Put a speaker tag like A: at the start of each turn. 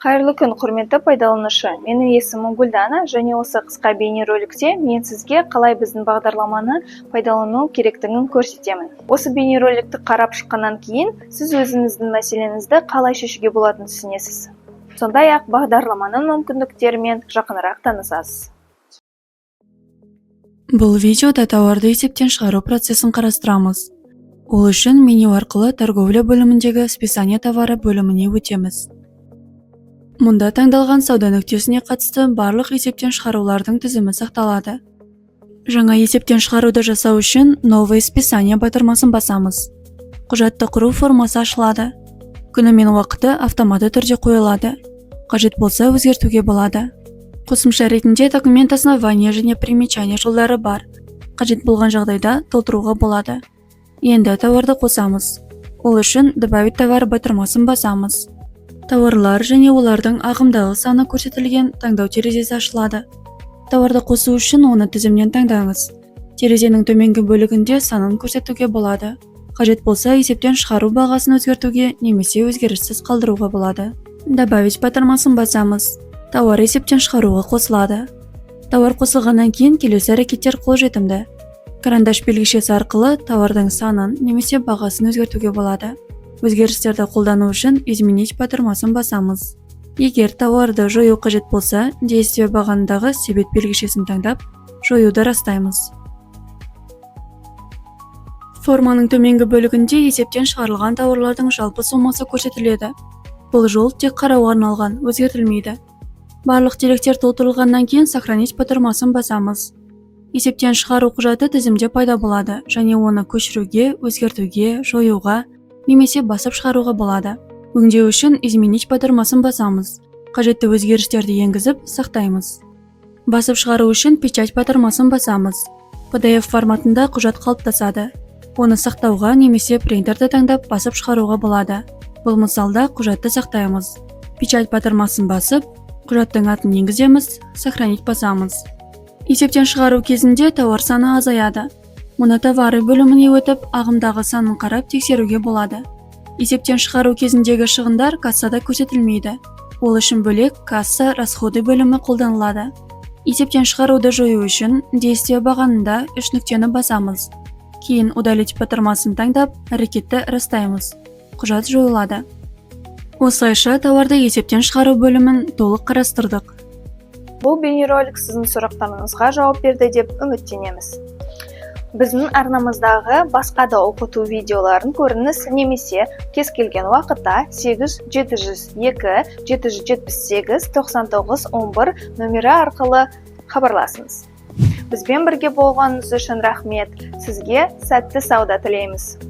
A: Қайырлы күн, құрметті пайдаланушы. Менің есімім Гүлдана, және осы қысқа бейнероликте мен сізге қалай біздің бағдарламаны пайдалану керектігін көрсетемін. Осы бейнероликті қарап шыққаннан кейін, сіз өзіңіздің мәселеңізді қалай шешуге болатынын түсінесіз. Сондай-ақ бағдарламаның мүмкіндіктерімен жақынырақ танысасыз.
B: Бұл видеода тауарды есептен шығару процесін қарастырамыз. Ол үшін меню арқылы торговля бөліміндегі списание товары бөліміне өтеміз. Мұнда таңдалған сауда нүктесіне қатысты барлық есептен шығарулардың тізімі сақталады. Жаңа есептен шығаруды жасау үшін новое списание батырмасын басамыз. Құжатты құру формасы ашылады. Күні мен уақыты автоматты түрде қойылады. Қажет болса өзгертуге болады. Қосымша ретінде документ основания және примечание жолдары бар. Қажет болған жағдайда толтыруға болады. Енді тауарды қосамыз. Ол үшін добавить товар батырмасын басамыз. Тауарлар және олардың ағымдағы саны көрсетілген таңдау терезесі ашылады. Тауарды қосу үшін оны тізімнен таңдаңыз. Терезенің төменгі бөлігінде санын көрсетуге болады. Қажет болса есептен шығару бағасын өзгертуге немесе өзгеріссіз қалдыруға болады. Добавить батырмасын басамыз. Тауар есептен шығаруға қосылады. Тауар қосылғаннан кейін келесі әрекеттер қолжетімді. Карандаш белгішесі арқылы тауардың санын немесе бағасын өзгертуге болады. Өзгерістерді қолдану үшін изменить батырмасын басамыз. Егер тауарды жою қажет болса, действие бағанындағы себет белгішесін таңдап, жоюды растаймыз. Форманың төменгі бөлігінде есептен шығарылған тауарлардың жалпы сомасы көрсетіледі. Бұл жол тек қарауға арналған, өзгертілмейді. Барлық деректер толтырылғаннан кейін сохранить батырмасын басамыз. Есептен шығару құжаты тізімде пайда болады, және оны көшіруге, өзгертуге, жоюға, немесе басып шығаруға болады. Өңдеу үшін изменить батырмасын басамыз. Қажетті өзгерістерді енгізіп, сақтаймыз. Басып шығару үшін печать батырмасын басамыз. PDF форматында құжат қалыптасады. Оны сақтауға немесе принтерді таңдап басып шығаруға болады. Бұл мысалда құжатты сақтаймыз. Печать батырмасын басып, құжаттың атын енгіземіз, сохранить басамыз. Есептен шығару кезінде тауар саны азаяды. Мұны товары бөліміне өтіп, ағымдағы санын қарап тексеруге болады. Есептен шығару кезіндегі шығындар кассада көрсетілмейді. Ол үшін бөлек касса расходы бөлімі қолданылады. Есептен шығаруды жою үшін действие бағанында 3 нүктені басамыз. Кейін удалить батырмасын таңдап, әрекетті растаймыз. Құжат жойылады. Осылайша тауарды есептен шығару бөлімін толық қарастырдық.
A: Бұл бейнеролик сіздің сұрақтарыңызға жауап берді деп үміттенеміз. Біздің арнамыздағы басқа да оқыту видеоларын көріңіз, немесе кез келген уақытта 8-702-778-99-11 нөмірі арқылы хабарласыңыз. Бізбен бірге болғаныңыз үшін рахмет. Сізге сәтті сауда тілейміз.